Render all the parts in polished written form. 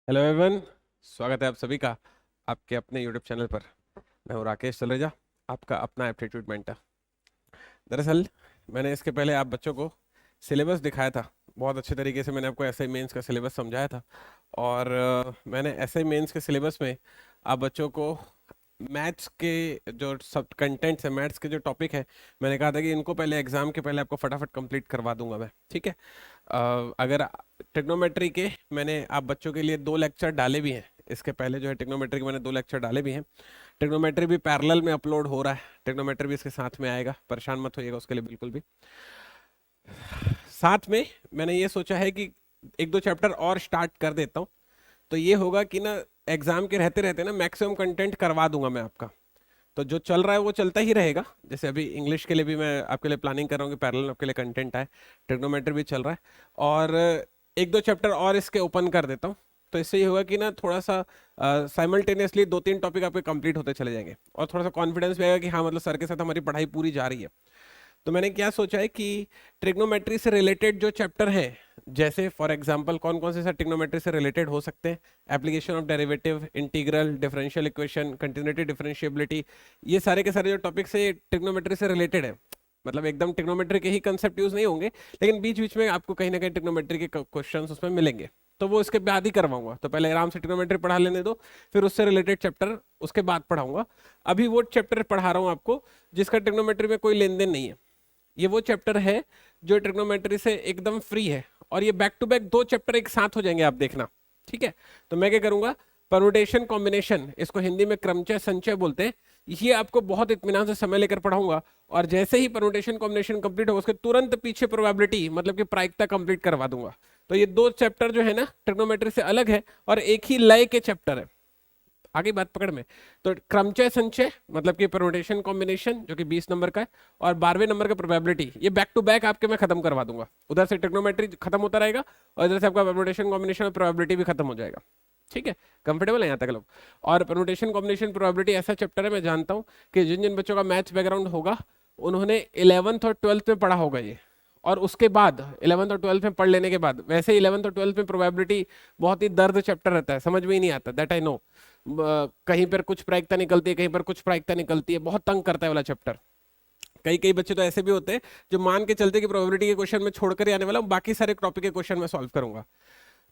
Hello everyone, स्वागत है आप सभी का आपके अपने यूट्यूब चैनल पर। मैं हूँ राकेश तलरेजा, आपका अपना एप्टीट्यूड मेंटर। दरअसल मैंने इसके पहले आप बच्चों को सिलेबस दिखाया था। बहुत अच्छे तरीके से मैंने आपको एसआई मेंस का सिलेबस समझाया था। और मैंने एसआई मेंस के सिलेबस में आप बच्चों को मैथ्स के जो सब कंटेंट्स है, मैथ्स के जो टॉपिक है, मैंने कहा था कि इनको पहले एग्जाम के पहले आपको फटाफट कंप्लीट करवा दूंगा मैं। ठीक है। अगर ट्रिग्नोमेट्री के मैंने आप बच्चों के लिए 2 लेक्चर डाले भी हैं। इसके पहले जो है ट्रिग्नोमेट्री के मैंने 2 लेक्चर डाले भी हैं। ट्रिग्नोमेट्री भी पैरेलल में अपलोड हो रहा है, ट्रिग्नोमेट्री भी इसके साथ में आएगा, परेशान मत होइएगा उसके लिए बिल्कुल भी। साथ में मैंने ये सोचा है कि 1-2 चैप्टर और स्टार्ट कर देता हूँ, तो ये होगा कि ना एग्जाम के रहते रहते ना मैक्सिमम कंटेंट करवा दूंगा मैं आपका। तो जो चल रहा है वो चलता ही रहेगा। जैसे अभी इंग्लिश के लिए भी मैं आपके लिए प्लानिंग कर रहा हूँ कि पैरेलल आपके लिए कंटेंट आए, ट्रिग्नोमेट्री भी चल रहा है। और 1-2 चैप्टर और इसके ओपन कर देता हूँ, तो इससे ये होगा कि ना थोड़ा सा साइमल्टेनियसली 2-3 टॉपिक आपके कंप्लीट होते चले जाएंगे और थोड़ा सा कॉन्फिडेंस भी आएगा कि हाँ मतलब सर के साथ हमारी पढ़ाई पूरी जा रही है। तो मैंने क्या सोचा है कि ट्रिग्नोमेट्री से रिलेटेड जो चैप्टर हैं, जैसे फॉर एग्जांपल कौन कौन से सर ट्रिग्नोमेट्री से रिलेटेड हो सकते हैं, application of derivative, integral, differential equation, continuity, differentiability, ये सारे के सारे जो टॉपिक्स है ट्रिग्नोमेट्री से रिलेटेड है। मतलब एकदम ट्रिग्नोमेट्री के ही कंसेप्ट यूज नहीं होंगे, लेकिन बीच बीच में आपको कहीं ना कहीं ट्रिग्नोमेट्री के क्वेश्चंस उसमें मिलेंगे। तो वो इसके बाद ही करवाऊंगा। तो पहले आराम से ट्रिग्नोमेट्री पढ़ा लेने दो, फिर उससे रिलेटेड चैप्टर उसके बाद पढ़ाऊंगा। अभी वो चैप्टर पढ़ा रहा हूँ आपको जिसका ट्रिग्नोमेट्री में कोई लेन देन नहीं है। ये वो चैप्टर है जो ट्रिग्नोमेट्री से एकदम फ्री है, और ये बैक टू बैक 2 चैप्टर एक साथ हो जाएंगे, आप देखना। ठीक है। तो मैं क्या करूंगा, परमुटेशन कॉम्बिनेशन, इसको हिंदी में क्रमचय संचय बोलते हैं, ये आपको बहुत इत्मीनान से समय लेकर पढ़ाऊंगा। और जैसे ही परमुटेशन कॉम्बिनेशन कंप्लीट होगा उसके तुरंत पीछे प्रोबेबिलिटी मतलब कि प्रायिकता कंप्लीट करवा दूंगा। तो ये 2 चैप्टर जो है ना ट्रिग्नोमेट्री से अलग है और एक ही लय के चैप्टर है। आगे बात पकड़ में। तो क्रमचय संचय मतलब कि परमुटेशन कॉम्बिनेशन जो कि 20 नंबर का है, और 12वें नंबर का प्रोबेबिलिटी, ये बैक टू बैक आपके मैं खत्म करवा दूंगा। उधर से ट्रिग्नोमेट्री खत्म होता रहेगा और इधर से आपका परमुटेशन कॉम्बिनेशन और प्रोबेबिलिटी भी खत्म हो जाएगा। ठीक है, कंफर्टेबल है यहाँ तक लोग। और परमुटेशन कॉम्बिनेशन प्रोबेबिलिटी ऐसा चैप्टर है, मैं जानता हूँ कि जिन जिन बच्चों का मैथ्स बैकग्राउंड होगा उन्होंने 11th और 12th में पढ़ा होगा ये। और उसके बाद 11th और 12th में पढ़ लेने के बाद, वैसे 11th और 12th में प्रोबेबिलिटी बहुत ही दर्द चैप्टर रहता है, समझ में ही नहीं आता, दैट आई नो। कहीं पर कुछ प्रायिकता निकलती है, कहीं पर कुछ प्रायिकता निकलती है, बहुत तंग करता है वाला चैप्टर। कई कई बच्चे तो ऐसे भी होते हैं जो मान के चलते कि प्रोबेबिलिटी के क्वेश्चन में छोड़कर ही आने वाला हूं, बाकी सारे टॉपिक के क्वेश्चन में सॉल्व करूंगा।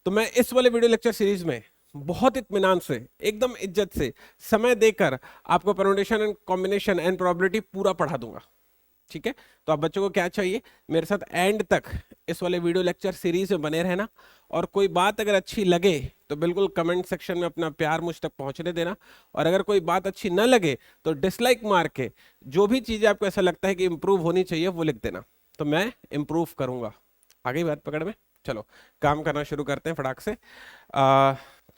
तो मैं इस वाले वीडियो लेक्चर सीरीज में बहुत इत्मीनान से, एकदम इज्जत से समय देकर आपको permutation and combination and probability पूरा पढ़ा दूंगा। ठीक है। तो आप बच्चों को क्या चाहिए, मेरे साथ एंड तक इस वाले वीडियो लेक्चर सीरीज में बने रहना। और कोई बात अगर अच्छी लगे तो बिल्कुल कमेंट सेक्शन में अपना प्यार मुझ तक पहुंचने देना। और अगर कोई बात अच्छी ना लगे तो डिसलाइक मार के जो भी चीजें आपको ऐसा लगता है कि इंप्रूव होनी चाहिए वो लिख देना, तो मैं इंप्रूव करूंगा। आगे बात पकड़ में। चलो काम करना शुरू करते हैं फटाक से।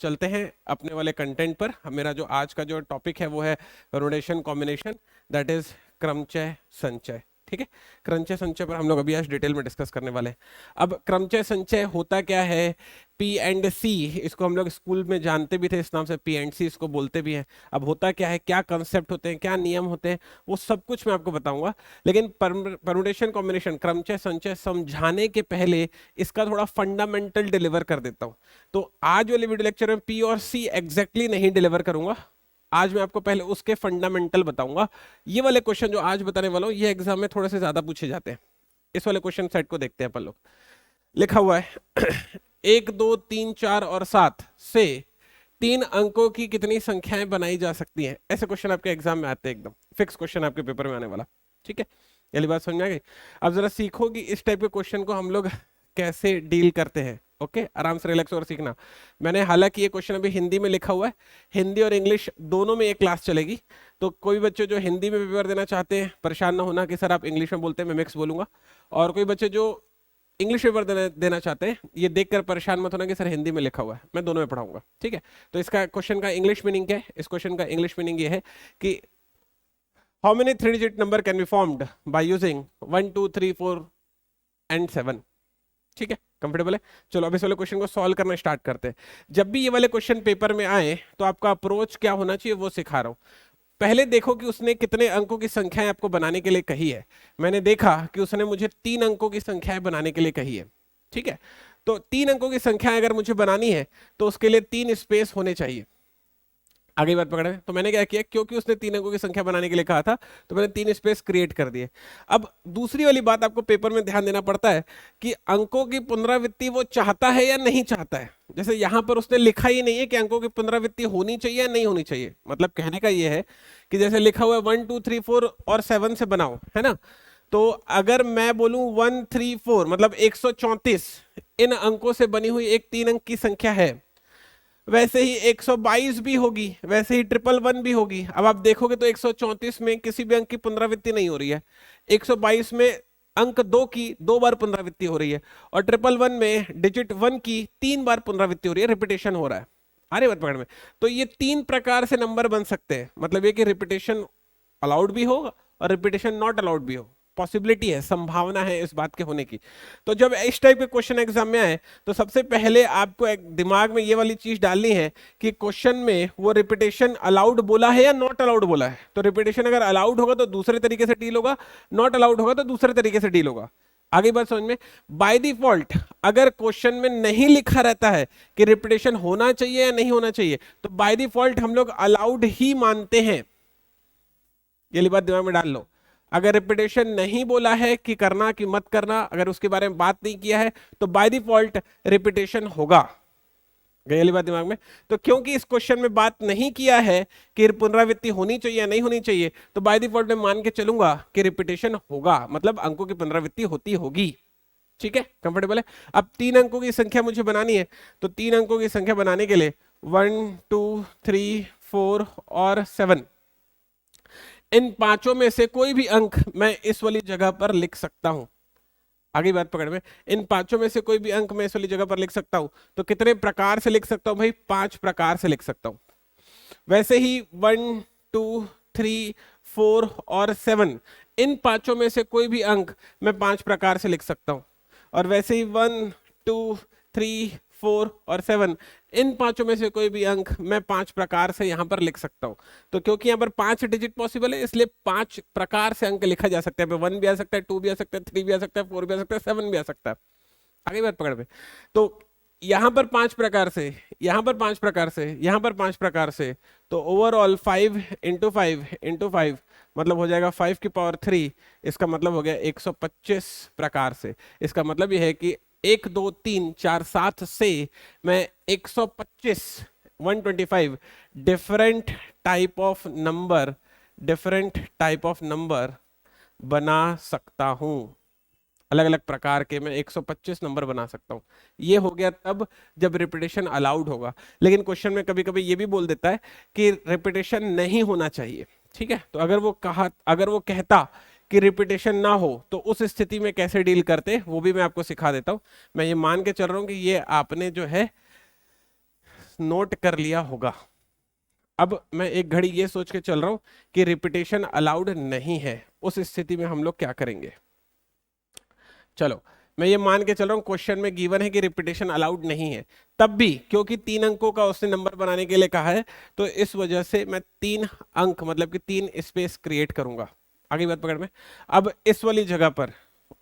चलते हैं अपने वाले कंटेंट पर। मेरा जो आज का जो टॉपिक है वो है परमुटेशन कॉम्बिनेशन, दैट इज क्रमचय संचय। ठीक है, क्रमचय संचय पर हम लोग अभी आज डिटेल में डिस्कस करने वाले हैं। अब क्रमचय संचय होता क्या है, पी एंड सी, इसको हम लोग स्कूल में जानते भी थे इस नाम से, पी एंड सी इसको बोलते भी हैं। अब होता क्या है, क्या कंसेप्ट होते हैं, क्या नियम होते हैं, वो सब कुछ मैं आपको बताऊंगा। लेकिन परमुटेशन कॉम्बिनेशन, क्रमचय संचय समझाने के पहले इसका थोड़ा फंडामेंटल डिलीवर कर देता हूँ। तो आज वाले वीडियो लेक्चर में पी और सी एग्जैक्टली नहीं डिलीवर करूंगा। आज मैं आपको पहले उसके फंडामेंटल बताऊंगा। ये वाले क्वेश्चन जो आज बताने वाला हूं ये एग्जाम में थोड़े से ज्यादा पूछे जाते हैं। इस वाले क्वेश्चन सेट को देखते हैं अपन लोग। लिखा हुआ है 1, 2, 3, 4 और 7 से 3 अंकों की कितनी संख्याएं बनाई जा सकती हैं। ऐसे क्वेश्चन आपके एग्जाम में आते हैं, एकदम फिक्स क्वेश्चन आपके पेपर में आने वाला। ठीक है, ये बात समझ में आ गई। अब जरा सीखो कि इस टाइप के क्वेश्चन को हम लोग कैसे डील करते हैं। ओके, आराम से रिलैक्स और सीखना। मैंने हालांकि ये क्वेश्चन अभी हिंदी में लिखा हुआ है, हिंदी और इंग्लिश दोनों में एक क्लास चलेगी। तो कोई बच्चे जो हिंदी में पेपर देना चाहते हैं परेशान ना होना कि सर आप इंग्लिश में बोलते हैं, मैं मिक्स बोलूंगा। और कोई बच्चे जो इंग्लिश पेपर देना चाहते हैं, ये देखकर परेशान मत होना कि सर हिंदी में लिखा हुआ है, मैं दोनों में पढ़ाऊंगा। ठीक है। तो इसका क्वेश्चन का इंग्लिश मीनिंग क्या है, इस क्वेश्चन का इंग्लिश मीनिंग ये है कि how many 3 digit number can be formed by using 1, 2, 3, 4 and 7। ठीक है, कंफर्टेबल है। चलो अब इस वाले क्वेश्चन को सॉल्व करना स्टार्ट करते हैं। जब भी ये वाले क्वेश्चन पेपर में आए तो आपका अप्रोच क्या होना चाहिए वो सिखा रहा हूं। पहले देखो कि उसने कितने अंकों की संख्याएं आपको बनाने के लिए कही है। मैंने देखा कि उसने मुझे 3 अंकों की संख्याएं बनाने के लिए कही है। ठीक है, तो 3 अंकों की संख्या अगर मुझे बनानी है तो उसके लिए 3 स्पेस होने चाहिए। आगे बात पकड़े, तो मैंने क्या किया, क्योंकि उसने 3 अंकों की संख्या बनाने के लिए कहा था तो मैंने 3 स्पेस क्रिएट कर दिए। अब दूसरी वाली बात आपको पेपर में ध्यान देना पड़ता है कि अंकों की पुनरावृत्ति वो चाहता है या नहीं चाहता है। जैसे यहां पर उसने लिखा ही नहीं है कि अंकों की पुनरावृत्ति होनी चाहिए या नहीं होनी चाहिए। मतलब कहने का ये है कि जैसे लिखा हुआ है 1 2 3 4 और 7 से बनाओ, है ना। तो अगर मैं बोलूं 1 3 4 मतलब 134 इन अंकों से बनी हुई एक 3 अंक की संख्या है, वैसे ही 122 भी होगी, वैसे ही 111 भी होगी। अब आप देखोगे तो 134 में किसी भी अंक की पुनरावृत्ति नहीं हो रही है, 122 में अंक 2 की 2 बार पुनरावृत्ति हो रही है, और 111 में डिजिट 1 की 3 बार पुनरावृत्ति हो रही है, रिपीटेशन हो रहा है। अरे बात पकड़ में, तो ये 3 प्रकार से नंबर बन सकते हैं। मतलब ये कि रिपीटेशन अलाउड भी हो और रिपीटेशन नॉट अलाउड भी हो, पॉसिबिलिटी है, संभावना है इस बात के होने की। तो जब इस टाइप के क्वेश्चन एग्जाम में आए तो सबसे पहले आपको एक दिमाग में ये वाली चीज डालनी है कि क्वेश्चन में वो रिपीटेशन अलाउड बोला है या नॉट अलाउड बोला है। तो रिपीटेशन अगर अलाउड होगा तो दूसरे तरीके से डील होगा, नॉट अलाउड होगा तो दूसरे तरीके से डील होगा। आगे बात समझ में। बाय डिफॉल्ट अगर क्वेश्चन में नहीं लिखा रहता है कि रिपीटेशन होना चाहिए या नहीं होना चाहिए, तो बाय डिफॉल्ट हम लोग अलाउड ही मानते हैं। ये वाली बात दिमाग में डाल लो। अगर रिपीटेशन नहीं बोला है कि करना कि मत करना, अगर उसके बारे में बात नहीं किया है, तो बाय डिफॉल्ट रिपीटेशन होगा। गई वाली बात दिमाग में। तो क्योंकि इस क्वेश्चन में बात नहीं किया है कि पुनरावृत्ति होनी चाहिए या नहीं होनी चाहिए, तो बाय डिफॉल्ट मैं मान के चलूंगा कि रिपीटेशन होगा, मतलब अंकों की पुनरावृत्ति होती होगी। ठीक है, कंफर्टेबल है। अब 3 अंकों की संख्या मुझे बनानी है, तो 3 अंकों की संख्या बनाने के लिए 1 2 3 4 और 7, इन पांचों में से कोई भी अंक मैं इस वाली जगह पर लिख सकता हूं। आगे बात पकड़ में, इन पांचों में से कोई भी अंक मैं इस वाली जगह पर लिख सकता हूं। तो कितने प्रकार से लिख सकता हूं भाई? 5 प्रकार से लिख सकता हूं। वैसे ही 1 2 3 4 और 7, इन पांचों में से कोई भी अंक मैं 5 प्रकार से लिख सकता हूं। और वैसे ही 1 2 3 4 और 7, इन पांचों में से कोई भी अंक मैं 5 प्रकार से यहां पर लिख सकता हूं। तो क्योंकि यहां पर 5 डिजिट पॉसिबल है, इसलिए 5 प्रकार से अंक लिखा जा सकता है। 1 भी आ सकता है, 2 भी आ सकता है, 3 भी आ सकता है, 4 भी आ सकता है, 7 भी आ सकता है। आगे बात पकड़ में। तो यहां पर 5 प्रकार से, यहां पर 5 प्रकार से, यहां पर 5 प्रकार से, तो ओवरऑल 5 इंटू 5 इंटू 5 मतलब हो जाएगा 5 की पावर 3। इसका मतलब हो गया 125 प्रकार से। इसका मतलब यह है कि 1 2 3 4 7 से मैं 125 125 different type of number, different type of number बना सकता हूं। अलग अलग प्रकार के मैं 125 नंबर बना सकता हूं। ये हो गया तब जब रिपीटेशन अलाउड होगा। लेकिन क्वेश्चन में कभी कभी ये भी बोल देता है कि रिपीटेशन नहीं होना चाहिए। ठीक है, तो अगर वो कहता कि रिपीटेशन ना हो तो उस स्थिति में कैसे डील करते, वो भी मैं आपको सिखा देता हूं। मैं ये मान के चल रहा हूं कि ये आपने जो है नोट कर लिया होगा। अब मैं एक घड़ी ये सोच के चल रहा हूं कि रिपीटेशन अलाउड नहीं है, उस स्थिति में हम लोग क्या करेंगे। चलो, मैं ये मान के चल रहा हूं क्वेश्चन में गिवन है कि रिपीटेशन अलाउड नहीं है, तब भी क्योंकि 3 अंकों का उसने नंबर बनाने के लिए कहा है, तो इस वजह से मैं 3 अंक मतलब कि 3 स्पेस क्रिएट करूंगा। आगे बात पकड़ में। अब इस वाली जगह पर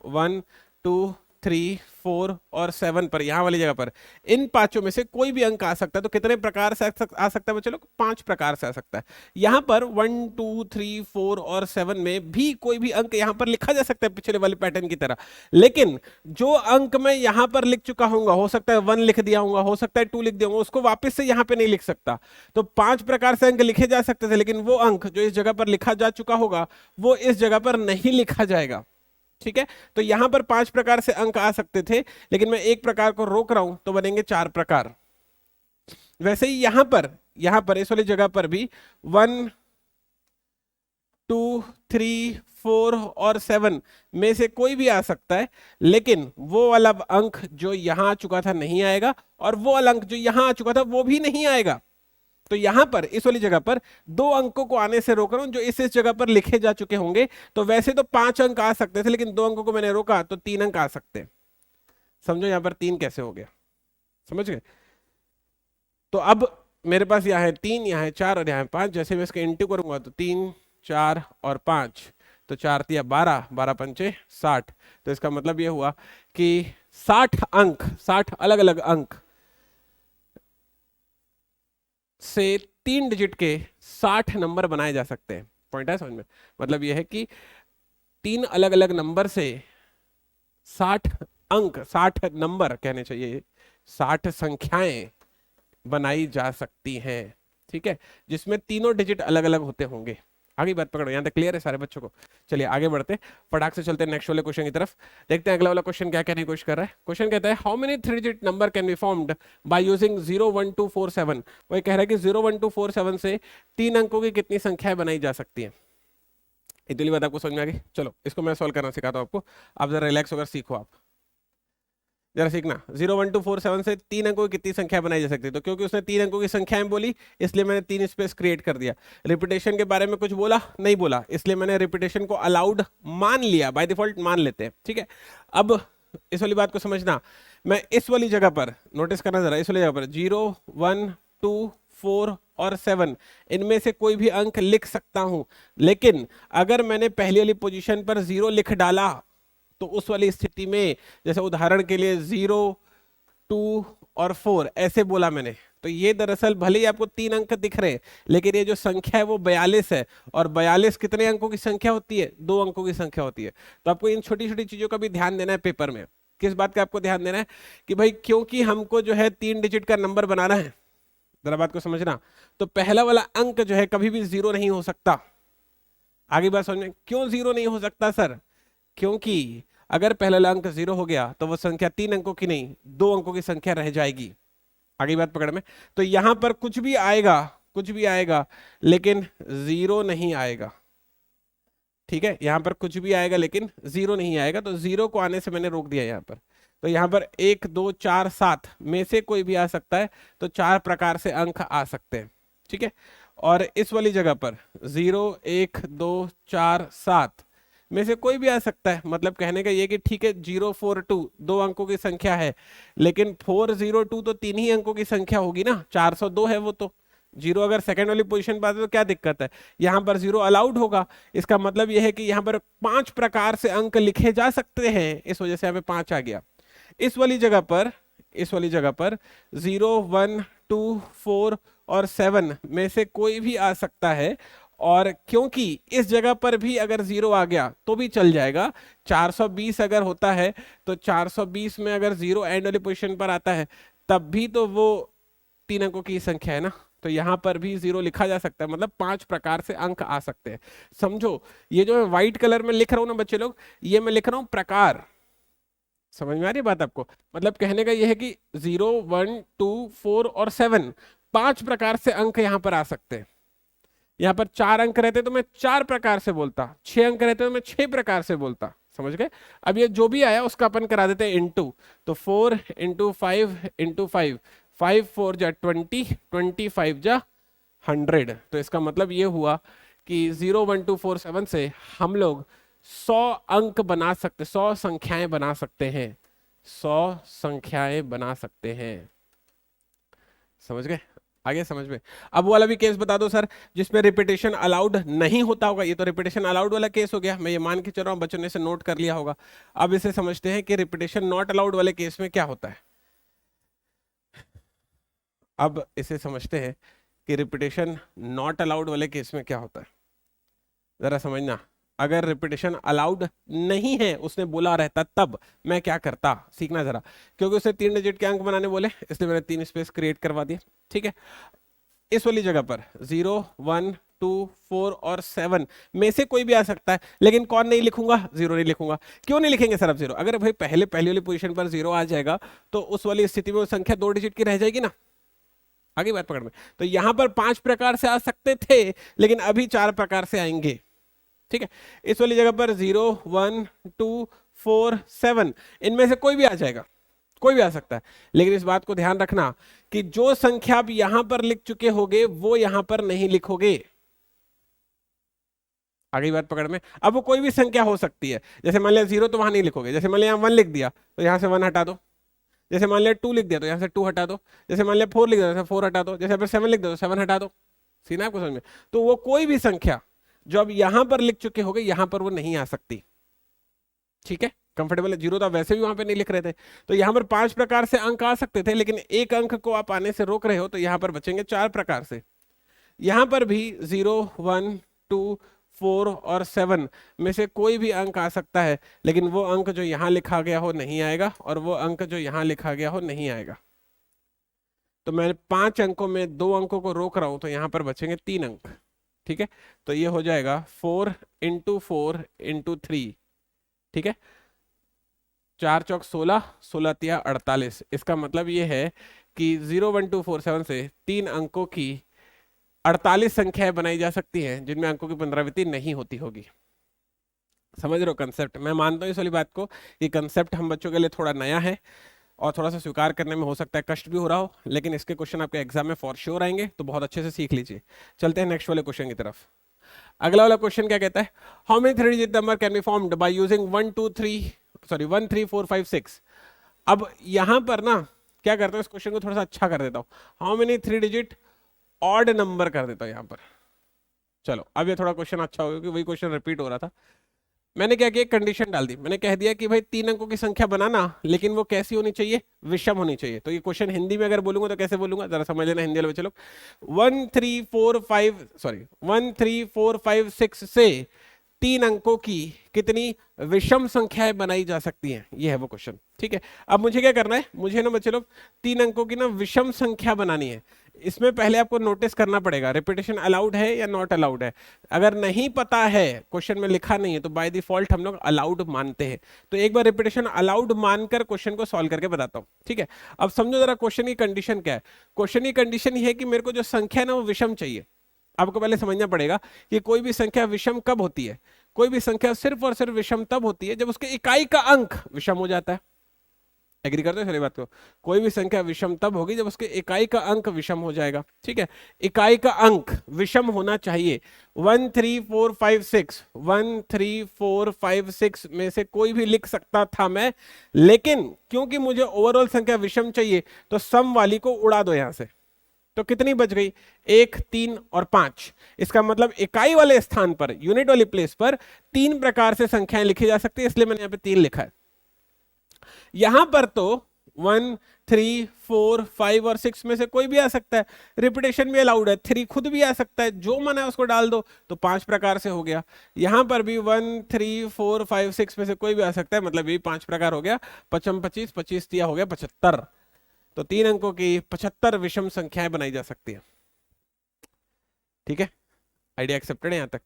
1 2 3 4 और 7 पर, यहां वाली जगह पर इन पांचों में से कोई भी अंक आ सकता है। तो कितने प्रकार से आ सकता है बच्चे लोग? 5 प्रकार से आ सकता है। यहां पर 1 2 3 4 और 7 में भी कोई भी अंक यहां पर लिखा जा सकता है पिछले वाले पैटर्न की तरह। लेकिन जो अंक मैं यहां पर लिख चुका हूंगा, हो सकता है 1 लिख दिया हूंगा, हो सकता है 2 लिख दिया हूंगा, उसको वापस से यहां पे नहीं लिख सकता। तो 5 प्रकार से अंक लिखे जा सकते थे, लेकिन वो अंक जो इस जगह पर लिखा जा चुका होगा वो इस जगह पर नहीं लिखा जाएगा। ठीक है, तो यहां पर 5 प्रकार से अंक आ सकते थे, लेकिन मैं एक प्रकार को रोक रहा हूं तो बनेंगे 4 प्रकार। वैसे ही यहां पर इस वाली जगह पर भी 1 2 3 4 और 7 में से कोई भी आ सकता है, लेकिन वो वाला अंक जो यहां आ चुका था नहीं आएगा, और वो वाला अंक जो यहां आ चुका था वो भी नहीं आएगा। तो यहां पर इस वाली जगह पर 2 अंकों को आने से रोक रहा हूं जो इस जगह पर लिखे जा चुके होंगे। तो वैसे तो 5 अंक आ सकते थे, लेकिन 2 अंकों को मैंने रोका तो 3 अंक आ सकते हैं। समझो यहां पर 3 कैसे हो गया, समझ गए? तो अब मेरे पास यहाँ है 3, यहाँ है 4 और यहाँ है 5। जैसे मैं इसके इंटू करूंगा तो 3 4 और 5, तो 4 तिया 12, 12 पंचे 60। तो इसका मतलब ये हुआ कि 60 अंक, 60 अलग अलग अंक से 3 डिजिट के 60 नंबर बनाए जा सकते हैं। पॉइंट है समझ में? मतलब ये है कि 3 अलग अलग नंबर से 60 अंक, 60 नंबर कहने चाहिए, 60 संख्याएं बनाई जा सकती हैं। ठीक है, जिसमें तीनों डिजिट अलग अलग होते होंगे। आगे बात पकड़ो, यहां तक क्लियर है सारे बच्चों को? चलिए आगे बढ़ते, फटाक से चलते हैं नेक्स्ट वाले क्वेश्चन की तरफ। देखते हैं अगला वाला क्वेश्चन क्या कहने की कोशिश कर रहा है। क्वेश्चन कहता है how many 3 digit number can be formed by using 0 1 2 4 7। वही कह रहा है कि 0 1 2 4 7 से 3 अंकों की कितनी संख्याएं बनाई जा सकती है। इतनी बात आपको समझ में आ गई? चलो इसको मैं सॉल्व करना सिखाता हूं आपको, आप जरा रिलैक्स होकर सीखो। आप जरा सीखना, 0 1 2 4 7 से 3 अंकों की कितनी संख्या बनाई जा सकती है। तो क्योंकि उसने 3 अंकों की संख्याएं बोली, इसलिए मैंने 3 स्पेस क्रिएट कर दिया। रिपीटेशन के बारे में कुछ बोला नहीं बोला, इसलिए मैंने रिपीटेशन को अलाउड मान लिया, बाय डिफॉल्ट मान लेते हैं। ठीक है, अब इस वाली बात को समझना, मैं इस वाली जगह पर नोटिस करना जरा, इस वाली जगह पर 0 1 2 4 और 7 इनमें से कोई भी अंक लिख सकता हूं। लेकिन अगर मैंने पहली वाली पोजीशन पर 0 लिख डाला तो उस वाली स्थिति में, जैसे उदाहरण के लिए 0 2 और 4 ऐसे बोला मैंने, तो ये दरअसल भले ही आपको 3 अंक दिख रहे हैं, लेकिन ये जो संख्या है वो 42 है। और 42 कितने अंकों की संख्या होती है? 2 अंकों की संख्या होती है। तो आपको इन छोटी छोटी चीजों का भी ध्यान देना है पेपर में। किस बात का आपको ध्यान देना है? कि भाई क्योंकि हमको जो है 3 डिजिट का नंबर बनाना है, जरा बात को समझना, तो पहला वाला अंक जो है कभी भी 0 नहीं हो सकता। आगे बात समझ में? क्यों 0 नहीं हो सकता सर? क्योंकि अगर पहला अंक 0 हो गया तो वो संख्या 3 अंकों की नहीं 2 अंकों की संख्या रह जाएगी। आगे बात पकड़ में? तो यहां पर कुछ भी आएगा, कुछ भी आएगा, लेकिन 0 नहीं आएगा। ठीक है, यहां पर कुछ भी आएगा लेकिन 0 नहीं आएगा, तो 0 को आने से मैंने रोक दिया यहां पर। तो यहां पर 1 2 4 7 में से कोई भी आ सकता है, तो 4 प्रकार से अंक आ सकते हैं। ठीक है, और इस वाली जगह पर 0 1 2 4 7 में से कोई भी आ सकता है। मतलब कहने का ये कि ठीक है 0 4 2 2 अंकों की संख्या है, लेकिन 4 0 2 तो 3 ही अंकों की संख्या होगी ना, 402 है वो। तो 0 अगर सेकंड वाली पोजीशन पर आता है तो क्या दिक्कत है? यहाँ पर 0 अलाउड होगा। इसका मतलब यह है कि यहाँ पर 5 प्रकार से अंक लिखे जा सकते हैं, इस वजह से यहाँ पे 5 आ गया। इस वाली जगह पर, इस वाली जगह पर 0 1 2 4 और 7 में से कोई भी आ सकता है। और क्योंकि इस जगह पर भी अगर 0 आ गया तो भी चल जाएगा। 420 अगर होता है तो 420 में अगर 0 एंड वाली पोजीशन पर आता है तब भी तो वो 3 अंकों की संख्या है ना, तो यहां पर भी 0 लिखा जा सकता है। मतलब 5 प्रकार से अंक आ सकते हैं। समझो, ये जो मैं व्हाइट कलर में लिख रहा हूं ना बच्चे लोग, ये मैं लिख रहा हूं प्रकार। समझ में आ रही है बात आपको? मतलब कहने का यह है कि 0 1 2 4 और 7 5 प्रकार से अंक यहां पर आ सकते हैं। यहां पर 4 अंक रहते तो मैं 4 प्रकार से बोलता, 6 अंक रहते तो मैं 6 प्रकार से बोलता। समझ गए? अब ये जो भी आया उसका अपन करा देते हैं इनटू। तो 4 इंटू 5 इंटू 5, 5 4 जा 20, 25 जा 100। तो इसका मतलब ये हुआ कि 0 1 2 4 7 से हम लोग 100 अंक बना सकते, 100 संख्याएं बना सकते हैं, 100 संख्याएं बना सकते हैं। समझ गए? आगे समझ में? अब वो वाला भी केस बता दो सर जिसमें रिपीटेशन अलाउड नहीं होता होगा। ये तो रिपीटेशन अलाउड वाला केस हो गया, मैं ये मान के चल रहा हूँ बच्चों ने इसे नोट कर लिया होगा। अब इसे समझते हैं कि रिपीटेशन नॉट अलाउड वाले केस में क्या होता है। अब इसे समझते हैं कि रिपीटेशन नॉट अलाउड वाले केस में क्या होता है। जरा समझना, अगर रिपीटेशन अलाउड नहीं है, उसने बोला रहता, तब मैं क्या करता, सीखना जरा। क्योंकि उसे 3 डिजिट के अंक बनाने बोले, इसलिए मैंने 3 स्पेस क्रिएट करवा दिए। ठीक है, इस वाली जगह पर 0 1 2 4 और 7 में से कोई भी आ सकता है, लेकिन कौन नहीं लिखूंगा? 0 नहीं लिखूंगा। क्यों नहीं लिखेंगे सर अब 0? अगर भाई पहली वाली पोजीशन पर 0 आ जाएगा तो उस वाली स्थिति में वो संख्या 2 डिजिट की रह जाएगी ना। आगे बात पकड़ में? तो यहां पर 5 प्रकार से आ सकते थे, लेकिन अभी 4 प्रकार से आएंगे। ठीक है, इस वाली जगह पर 0 1 2 4 7 इनमें से कोई भी आ जाएगा, कोई भी आ सकता है। लेकिन इस बात को ध्यान रखना कि जो संख्या आप यहां पर लिख चुके होगे वो यहां पर नहीं लिखोगे। आगे बात पकड़ में? अब वो कोई भी संख्या हो सकती है। जैसे मान लिया 0 तो वहां नहीं लिखोगे, जैसे मान लिया यहां 1 लिख दिया तो यहां से 1 हटा दो। जैसे मान लिया 2 लिख दिया तो यहां से 2 हटा दो। जैसे मान लिया 4 लिख दिया तो 4 हटा दो। जैसे 7 लिख दिया तो 7 हटा दो। सीना आपको समझ में? तो वो कोई भी संख्या जो अब यहां पर लिख चुके होगे यहां पर वो नहीं आ सकती। ठीक है, कंफर्टेबल है। जीरो तो आप वैसे भी वहां पे नहीं लिख रहे थे, तो यहां पर 5 प्रकार से अंक आ सकते थे, लेकिन एक अंक को आप आने से रोक रहे हो, तो यहां पर बचेंगे 4 प्रकार से। यहां पर भी 0, 1, 2, 4 और 7 में से कोई भी अंक आ सकता है, लेकिन वो अंक जो यहां लिखा गया हो नहीं आएगा, और वो अंक जो यहां लिखा गया हो नहीं आएगा। तो मैं 5 अंकों में 2 अंकों को रोक रहा हूं, तो यहां पर बचेंगे 3 अंक। ठीक है, तो ये हो जाएगा 4 इंटू 4 इंटू 3। ठीक है, 4 चौक 16, 16 तिया 48। इसका मतलब ये है कि 0, 1, 2, 4, 7 से 3 अंकों की 48 संख्याएं बनाई जा सकती हैं जिनमें अंकों की पुनरावृत्ति नहीं होती होगी। समझ रहे हो कंसेप्ट? मैं मानता हूँ इस वाली बात को कि कंसेप्ट हम बच्चों के लिए थोड़ा नया है और थोड़ा सा स्वीकार करने में हो सकता है कष्ट भी हो रहा हो, लेकिन इसके क्वेश्चन आपके एग्जाम में फॉर श्योर आएंगे, तो बहुत अच्छे से सीख लीजिए। चलते हैं नेक्स्ट वाले क्वेश्चन की तरफ। अगला वाला क्वेश्चन क्या कहता है? How many 3 digit number can be formed by using 1 2 3 sorry 1 3 4 5 6। अब यहां पर ना क्या करता हूं, इस क्वेश्चन को थोड़ा सा अच्छा कर देता हूं। How many 3 digit odd number कर देता हूं यहां पर। चलो अब ये थोड़ा क्वेश्चन अच्छा हो गया, क्योंकि वही क्वेश्चन रिपीट हो रहा था। मैंने क्या किया, एक कंडीशन डाल दी। मैंने कह दिया कि भाई 3 अंकों की संख्या बनाना, लेकिन वो कैसी होनी चाहिए? विषम होनी चाहिए। तो ये क्वेश्चन हिंदी में अगर बोलूंगा तो कैसे बोलूंगा, जरा समझ लेना हिंदी वाले बच्चे लोग। 1 3 4 5 सॉरी 1 3 4 5 6 से 3 अंकों की कितनी विषम संख्याएं बनाई जा सकती हैं, ये है वो क्वेश्चन। ठीक है, अब मुझे क्या करना है, मुझे ना बच्चे लोग 3 अंकों की ना विषम संख्या बनानी है। इसमें पहले आपको नोटिस करना पड़ेगा रिपीटेशन अलाउड है या नॉट अलाउड है। अगर नहीं पता है, क्वेश्चन में लिखा नहीं है, तो बाय डिफॉल्ट हम लोग अलाउड मानते हैं। तो एक बार रिपीटेशन अलाउड मानकर क्वेश्चन को सॉल्व करके बताता हूं। ठीक है, अब समझो जरा क्वेश्चन की कंडीशन क्या है। क्वेश्चन की कंडीशन ये है कि मेरे को जो संख्या है ना वो विषम चाहिए। आपको पहले समझना पड़ेगा कि कोई भी संख्या विषम कब होती है। कोई भी संख्या सिर्फ और सिर्फ विषम तब होती है जब उसके इकाई का अंक विषम हो जाता है। एग्री करते हो सारी बात को? कोई भी संख्या विषम तब होगी जब उसके इकाई का अंक विषम हो जाएगा। ठीक है, इकाई का अंक विषम होना चाहिए। 1 3 4 5 6 1 3 4 5 6 में से कोई भी लिख सकता था मैं, लेकिन क्योंकि मुझे ओवरऑल संख्या विषम चाहिए, तो सम वाली को उड़ा दो यहां से। तो कितनी बच गई? 1 3 और 5। इसका मतलब इकाई वाले स्थान पर, यूनिट वाली प्लेस पर 3 प्रकार से संख्याएं लिखी जा सकती है, इसलिए मैंने यहां पे 3 लिखा है। यहां पर तो 1 3 4 5 और 6 में से कोई भी आ सकता है। रिपीटेशन भी अलाउड है, 3 खुद भी आ सकता है, जो मन है उसको डाल दो, तो 5 प्रकार से हो गया। यहां पर भी 1 3 4 5 6 में से कोई भी आ सकता है, मतलब ये 5 प्रकार हो गया। 55 25 25 दिया हो गया 75। तो 3 अंकों की 75 विषम संख्याएं बनाई जा सकती है। ठीक है, आइडिया एक्सेप्टेड है? यहां तक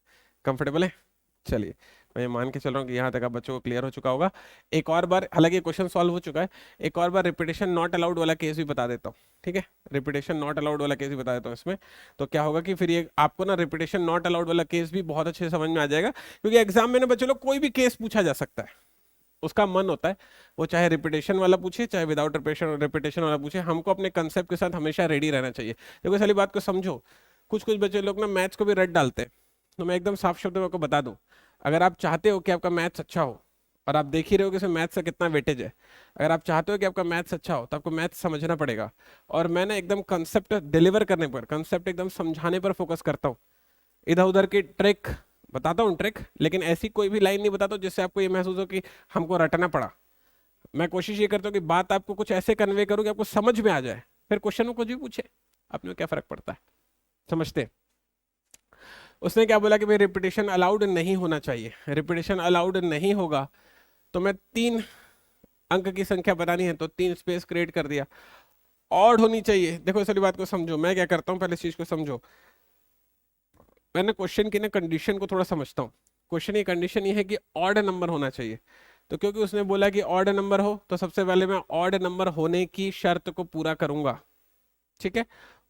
कंफर्टेबल है? चलिए, मैं मान के चल रहा हूँ कि यहाँ तक आप बच्चों को क्लियर हो चुका होगा। एक और बार, हालांकि क्वेश्चन सॉल्व हो चुका है, एक और बार रिपीटेशन नॉट अलाउड वाला केस भी बता देता हूँ। ठीक है, रिपीटेशन नॉट अलाउड वाला केस भी बता देता हूँ इसमें। तो क्या होगा कि फिर ये आपको ना रिपीटेशन नॉट अलाउड वाला केस भी बहुत अच्छे से समझ में आ जाएगा, क्योंकि एग्जाम में ना बच्चों लोग कोई भी केस पूछा जा सकता है, उसका मन होता है वो चाहे रिपीटेशन वाला पूछे चाहे विदाउट रिपीटेशन वाला पूछे, हमको अपने कंसेप्ट के साथ हमेशा रेडी रहना चाहिए। देखो इस वाली बात को समझो। कुछ कुछ बच्चे लोग ना मैथ्स को भी रट डालते हैं, तो मैं एकदम साफ शब्द में आपको बता दूं, अगर आप चाहते हो कि आपका मैथ्स अच्छा हो, और आप देख ही रहे हो कि इसमें मैथ्स का कितना वेटेज है, अगर आप चाहते हो कि आपका मैथ्स अच्छा हो, तो आपको मैथ्स समझना पड़ेगा। और मैं ना एकदम कंसेप्ट डिलीवर करने पर, कंसेप्ट एकदम समझाने पर फोकस करता हूँ। इधर उधर की ट्रिक बताता हूँ ट्रिक, लेकिन ऐसी कोई भी लाइन नहीं बताता हूँ जिससे आपको ये महसूस हो कि हमको रटना पड़ा। मैं कोशिश ये करता हूँ कि बात आपको कुछ ऐसे कन्वे करूँ कि आपको समझ में आ जाए, फिर क्वेश्चन को कुछ भी पूछे, अपने को क्या फर्क पड़ता है। समझते? उसने क्या बोला कि भाई रिपीटेशन अलाउड नहीं होना चाहिए। रिपीटेशन अलाउड नहीं होगा तो मैं 3 अंक की संख्या बनानी है, तो 3 स्पेस क्रिएट कर दिया। ऑड होनी चाहिए। देखो इस वाली बात को समझो, मैं क्या करता हूँ, पहले इस चीज को समझो। मैंने क्वेश्चन की ना कंडीशन को थोड़ा समझता हूँ। क्वेश्चन की कंडीशन ये है कि ऑड नंबर होना चाहिए। तो क्योंकि उसने बोला कि ऑड नंबर हो, तो सबसे पहले मैं ऑड नंबर होने की शर्त को पूरा करूंगा। ठीक है,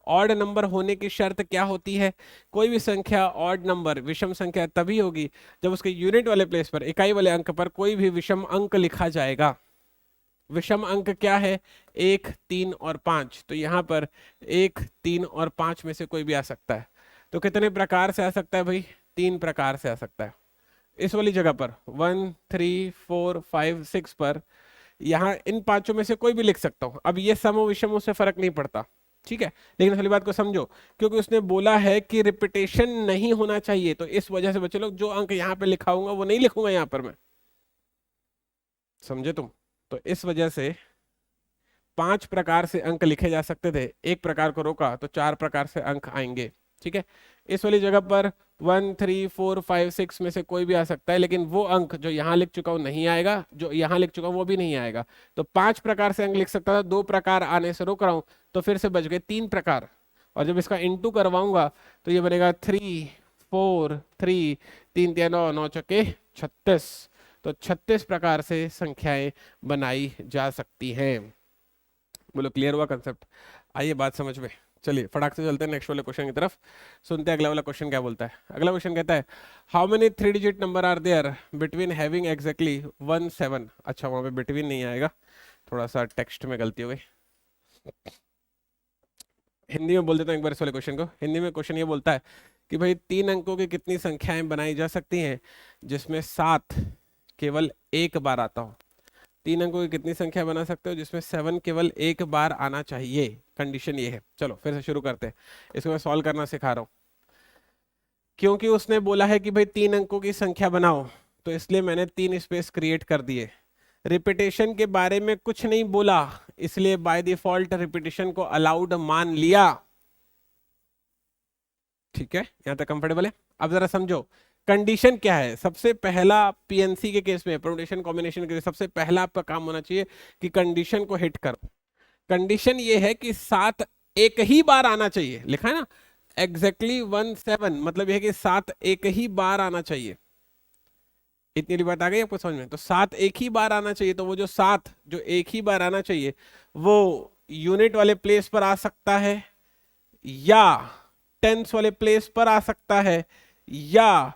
ऑड नंबर होने की शर्त क्या होती है? कोई भी संख्या ऑड नंबर विषम संख्या तभी होगी जब उसके यूनिट वाले प्लेस पर, इकाई वाले अंक पर कोई भी विषम अंक लिखा जाएगा। विषम अंक क्या है? 1 3 और 5। तो यहां पर 1 3 और 5 में से कोई भी आ सकता है। तो कितने प्रकार से आ सकता है भाई? 3 प्रकार से आ सकता है। इस वाली जगह पर 1 3 4 5 6 पर, यहां इन 5 में से कोई भी लिख सकता हूं। अब ये सम विषमों से फर्क नहीं पड़ता, ठीक है, लेकिन पहली बात को समझो, क्योंकि उसने बोला है कि रिपीटेशन नहीं होना चाहिए, तो इस वजह से बच्चे लोग जो अंक यहाँ पे लिखाऊंगा वो नहीं लिखूंगा यहाँ पर मैं, समझे तुम? तो इस वजह से 5 प्रकार से अंक लिखे जा सकते थे, एक प्रकार को रोका तो 4 प्रकार से अंक आएंगे। ठीक है, इस वाली जगह पर 1 3 4 5 6 में से कोई भी आ सकता है, लेकिन वो अंक जो यहाँ लिख चुका हूँ नहीं आएगा, जो यहाँ लिख चुका हूँ वो भी नहीं आएगा। तो 5 प्रकार से अंक लिख सकता था, 2 प्रकार आने से रोक रहा हूँ, तो फिर से बच गए 3 प्रकार। और जब इसका इंटू करवाऊंगा तो ये बनेगा 3 4 3, 3 3 9, 9 चौके 36। तो 36 प्रकार से संख्याएं बनाई जा सकती हैं। बोलो क्लियर हुआ कंसेप्ट? आइए बात समझ में, चलिए फटाक से चलते हैं नेक्स्ट वाले क्वेश्चन की तरफ। सुनते हैं अगला वाला क्वेश्चन क्या बोलता है। अगला क्वेश्चन कहता है how many 3 digit number are there between having exactly 1 7। अच्छा वहां पे बिटवीन नहीं आएगा, थोड़ा सा टेक्स्ट में गलती हो गई। हिंदी में बोल देता हूँ एक बार इस वाले क्वेश्चन को। हिंदी में क्वेश्चन ये बोलता है कि भाई 3 अंकों की कितनी संख्याएं बनाई जा सकती हैं जिसमें 7 केवल एक बार आता हो। 3 अंकों की कितनी संख्या बना सकते हो जिसमें 7 केवल एक बार आना चाहिए, कंडीशन ये है। चलो फिर से शुरू करते हैं, इसको मैं सॉल्व करना सिखा रहा हूं। क्योंकि उसने बोला है कि भाई 3 अंकों की संख्या बनाओ, तो इसलिए मैंने 3 स्पेस क्रिएट कर दिए। रिपीटेशन के बारे में कुछ नहीं बोला, इसलिए बाय डिफॉल्ट रिपीटेशन को अलाउड मान लिया। ठीक है, यहां तक कंफर्टेबल है? अब जरा समझो कंडीशन क्या है। सबसे पहला पीएनसी के केस में, परम्यूटेशन कॉम्बिनेशन के लिए, सबसे पहला आपका काम होना चाहिए कि कंडीशन को हिट करो। कंडीशन ये है कि 7 एक ही बार आना चाहिए, लिखा है ना एग्जैक्टली 1 7, मतलब यह है कि 7 एक ही बार आना चाहिए। इतनी बात आ गई आपको समझ में? तो 7 एक ही बार आना चाहिए, तो वो जो 7 जो एक ही बार आना चाहिए वो यूनिट वाले प्लेस पर आ सकता है, या टेंस वाले प्लेस पर आ सकता है, या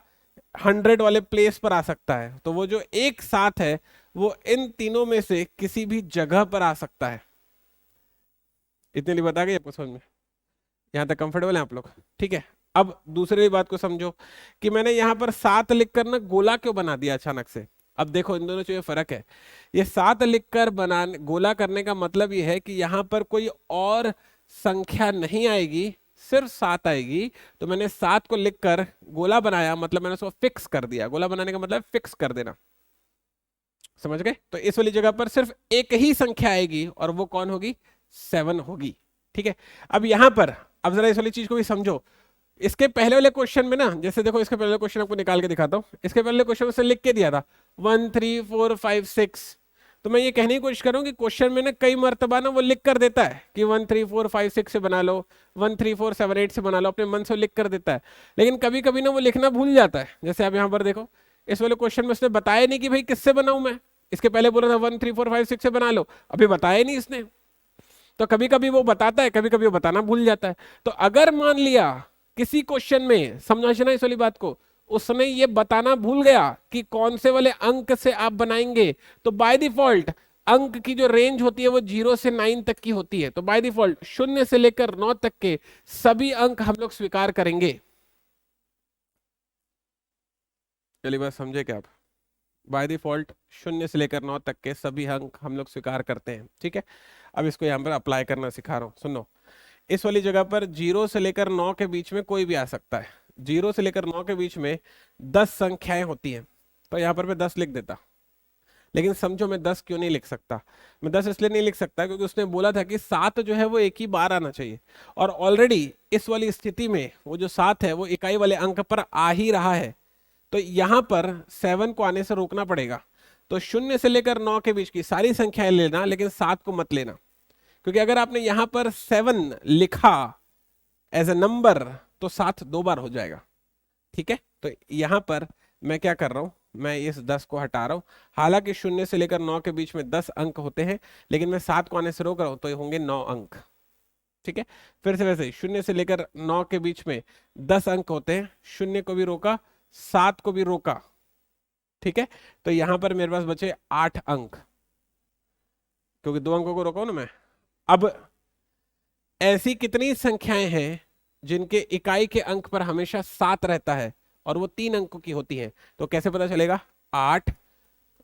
100 वाले प्लेस पर आ सकता है। तो वो जो एक साथ है वो इन तीनों में से किसी भी जगह पर आ सकता है। इतनी बता गई आपको समझ में? यहां तक कंफर्टेबल है आप लोग? ठीक है, अब दूसरी बात को समझो कि मैंने यहां पर 7 लिखकर ना गोला क्यों बना दिया अचानक से। अब देखो इन दोनों में फर्क है। ये 7 लिखकर बनाने गोला करने का मतलब ये है कि यहां पर कोई और संख्या नहीं आएगी, सिर्फ 7 आएगी। तो मैंने 7 को लिखकर गोला बनाया, मतलब मैंने उसको फिक्स कर दिया। गोला बनाने का मतलब फिक्स कर देना, समझ गए? तो इस वाली जगह पर सिर्फ एक ही संख्या आएगी और वो कौन होगी? 7 होगी। ठीक है, अब यहां पर अब जरा इस वाली चीज को भी समझो। इसके पहले वाले क्वेश्चन में ना, जैसे देखो इसके पहले क्वेश्चन आपको निकाल के दिखाता हूं। इसके पहले क्वेश्चन उसने लिख के दिया था 1 3 4 5 6। तो मैं ये कहने की कोशिश करूं कि क्वेश्चन में ना कई मर्तबा ना वो लिख कर देता है कि 1 3 4 5 6 से बना लो, 1 3 4 7 8 से बना लो, अपने मन से लिख कर देता है। लेकिन कभी कभी ना वो लिखना भूल जाता है। जैसे आप यहाँ पर देखो इस वाले क्वेश्चन में उसने बताया नहीं कि भाई किससे बनाऊं मैं। इसके पहले बोला था 1 3 4 5 6 से बना लो, अभी बताया नहीं इसने। तो कभी कभी वो बताता है, कभी कभी वो बताना भूल जाता है। तो अगर मान लिया किसी क्वेश्चन में, समझना इस वाली बात को, उसने ये बताना भूल गया कि कौन से वाले अंक से आप बनाएंगे, तो बाय डिफॉल्ट अंक की जो रेंज होती है वो 0 से 9 तक की होती है। तो बाय डिफॉल्ट 0 से लेकर 9 तक के सभी अंक हम लोग स्वीकार करेंगे। चलिए बात समझे क्या आप? बाय डिफॉल्ट 0 से लेकर 9 तक के सभी अंक हम लोग स्वीकार करते हैं। ठीक है, अब इसको यहाँ पर अप्लाई करना सिखा रहा हूँ, सुनो। इस वाली जगह पर 0 से लेकर 9 के बीच में कोई भी आ सकता है। 0 से लेकर 9 के बीच में 10 संख्याएं होती हैं, तो यहाँ पर मैं 10 लिख देता। लेकिन समझो मैं 10 क्यों नहीं लिख सकता? मैं 10 इसलिए नहीं लिख सकता क्योंकि उसने बोला था कि 7 जो है वो एक ही बार आना चाहिए, और ऑलरेडी इस वाली स्थिति में वो जो 7 है वो इकाई वाले अंक पर आ ही रहा है। तो यहां पर 7 को आने से रोकना पड़ेगा। तो 0 से लेकर 9 के बीच की सारी संख्याएं लेना, लेकिन 7 को मत लेना, क्योंकि अगर आपने यहां पर 7 लिखा एज ए नंबर तो 7 2 बार हो जाएगा। ठीक है, तो यहां पर मैं क्या कर रहा हूं, मैं इस 10 को हटा रहा हूं। हालांकि 0 से लेकर 9 के बीच में 10 अंक होते हैं, लेकिन मैं 7 को आने से रोक रहा हूं, तो ये होंगे 9 अंक। ठीक है, फिर से वैसे 0 से लेकर 9 के बीच में 10 अंक होते हैं, 0 को भी रोका, 7 को भी रोका। ठीक है, तो यहां पर मेरे पास बचे 8 अंक, क्योंकि 2 अंकों को रोका हूं ना मैं। अब ऐसी कितनी संख्याएं हैं जिनके इकाई के अंक पर हमेशा 7 रहता है और वो 3 अंकों की होती है? तो कैसे पता चलेगा? 8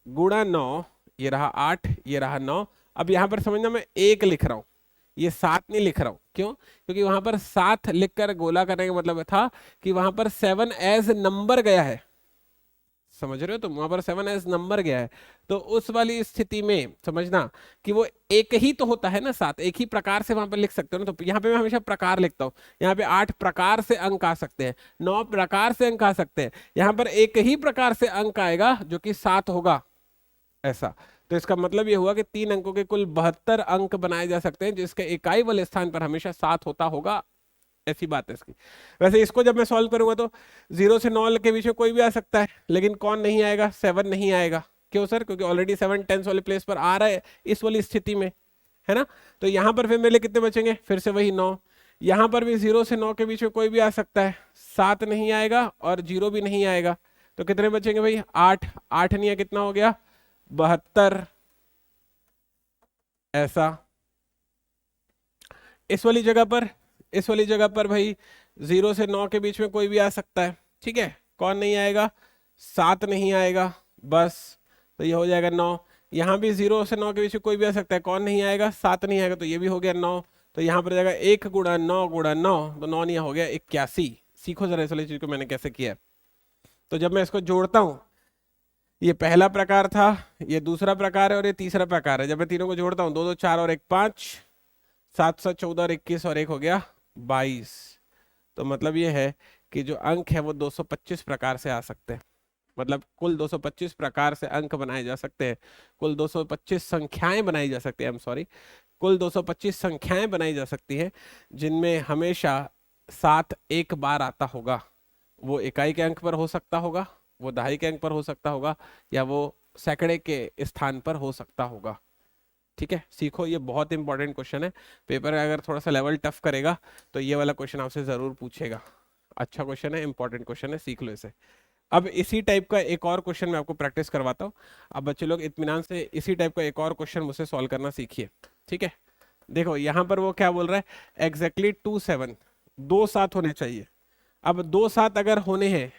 गुणा 9, ये रहा 8, ये रहा 9। अब यहां पर समझना मैं 1 लिख रहा हूं, ये 7 नहीं लिख रहा हूं, क्यों? क्योंकि वहां पर 7 लिखकर गोला करने का मतलब था कि वहां पर 7 एज नंबर गया है, समझ रहे हो? तो वहां पर 7 एज नंबर गया है। तो उस वाली स्थिति में समझना कि वो एक ही तो होता है ना, 7 एक ही प्रकार से वहां पर लिख सकते हो ना। तो यहाँ पे मैं हमेशा प्रकार लिखता हूँ। यहाँ पे 8 प्रकार से अंक आ सकते हैं, 9 प्रकार से अंक आ सकते हैं, यहाँ पर एक ही प्रकार से अंक आएगा जो कि 7 होगा, ऐसा। तो इसका मतलब ये हुआ कि 3 अंकों के कुल 72 अंक बनाए जा सकते हैं, जिसके इकाई वाले स्थान पर हमेशा 7 होता होगा, ऐसी बात है इसकी। वैसे इसको जब मैं सॉल्व करूंगा तो 0 से 9 के बीच में कोई भी आ सकता है, लेकिन कौन नहीं आएगा? 7 नहीं आएगा। क्यों सर? क्योंकि ऑलरेडी 7 टेंस वाले प्लेस पर आ रहा है इस वाली स्थिति में, है ना। तो यहां पर फिर मेरे लिए कितने बचेंगे? फिर से वही 9। यहां पर भी 0 से 9 के बीच में कोई भी आ सकता है, 7 नहीं आएगा और 0 भी नहीं आएगा। तो कितने बचेंगे भाई? 8। 8 नहीं है, कितना हो गया? 72, ऐसा। इस वाली जगह पर, इस वाली जगह पर भाई 0 से 9 के बीच में कोई भी आ सकता है, ठीक है। कौन नहीं आएगा? 7 नहीं आएगा, बस। तो ये हो जाएगा 9। यहाँ भी 0 से 9 के बीच में कोई भी आ सकता है, कौन नहीं आएगा? 7 नहीं आएगा, तो ये भी हो गया 9। तो यहाँ पर जाएगा 1 गुणा 9 गुणा 9, तो 9 नहीं हो गया 81। सीखो जरा इस वाली चीज को मैंने कैसे किया है। तो जब मैं इसको जोड़ता हूँ, ये पहला प्रकार था, ये दूसरा प्रकार है और ये तीसरा प्रकार है। जब मैं तीनों को जोड़ता हूँ, 2 2 4 और 1 5, 7 7 14 और 21 और 1 हो गया 22। तो मतलब ये है कि जो अंक है वो 225 प्रकार से आ सकते हैं। मतलब कुल 225 प्रकार से अंक बनाए जा सकते हैं, कुल 225 संख्याएं बनाई जा सकती है, आई एम सॉरी, कुल 225 संख्याएं बनाई जा सकती हैं, जिनमें हमेशा 7 एक बार आता होगा। वो इकाई के अंक पर हो सकता होगा, वो दहाई के अंक पर हो सकता होगा, या वो सैकड़े के स्थान पर हो सकता होगा। ठीक है, सीखो, ये बहुत इंपॉर्टेंट क्वेश्चन है। पेपर अगर थोड़ा सा लेवल टफ करेगा तो ये वाला क्वेश्चन आपसे जरूर पूछेगा। अच्छा क्वेश्चन है, इंपॉर्टेंट क्वेश्चन है, सीख लो इसे। अब इसी टाइप का एक और क्वेश्चन मैं आपको प्रैक्टिस करवाता हूँ। अब बच्चे लोग इत्मीनान से इसी टाइप का एक और क्वेश्चन मुझसे सॉल्व करना सीखिए, ठीक है। देखो यहाँ पर वो क्या बोल रहा है, एग्जैक्टली 2 7, 2 7 होने चाहिए। अब 2 7 अगर होने हैं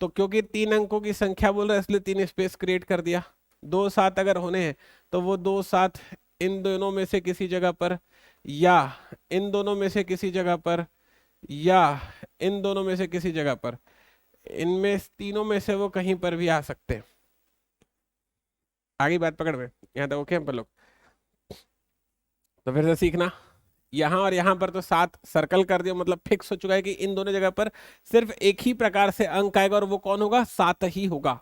तो क्योंकि 3 अंकों की संख्या बोल रहा है, इसलिए 3 स्पेस क्रिएट कर दिया। 2 7 अगर होने हैं तो वो 2 7 इन दोनों में से किसी जगह पर, या इन दोनों में से किसी जगह पर, या इन दोनों में से किसी जगह पर, इनमें तीनों में से वो कहीं पर भी आ सकते हैं। आगे बात पकड़ में, यहाँ तक ओके हम पर लोग? तो फिर से सीखना, यहाँ और यहाँ पर तो 7 सर्कल कर दिया, मतलब फिक्स हो चुका है कि इन दोनों जगह पर सिर्फ एक ही प्रकार से अंक आएगा और वो कौन होगा? 7 ही होगा।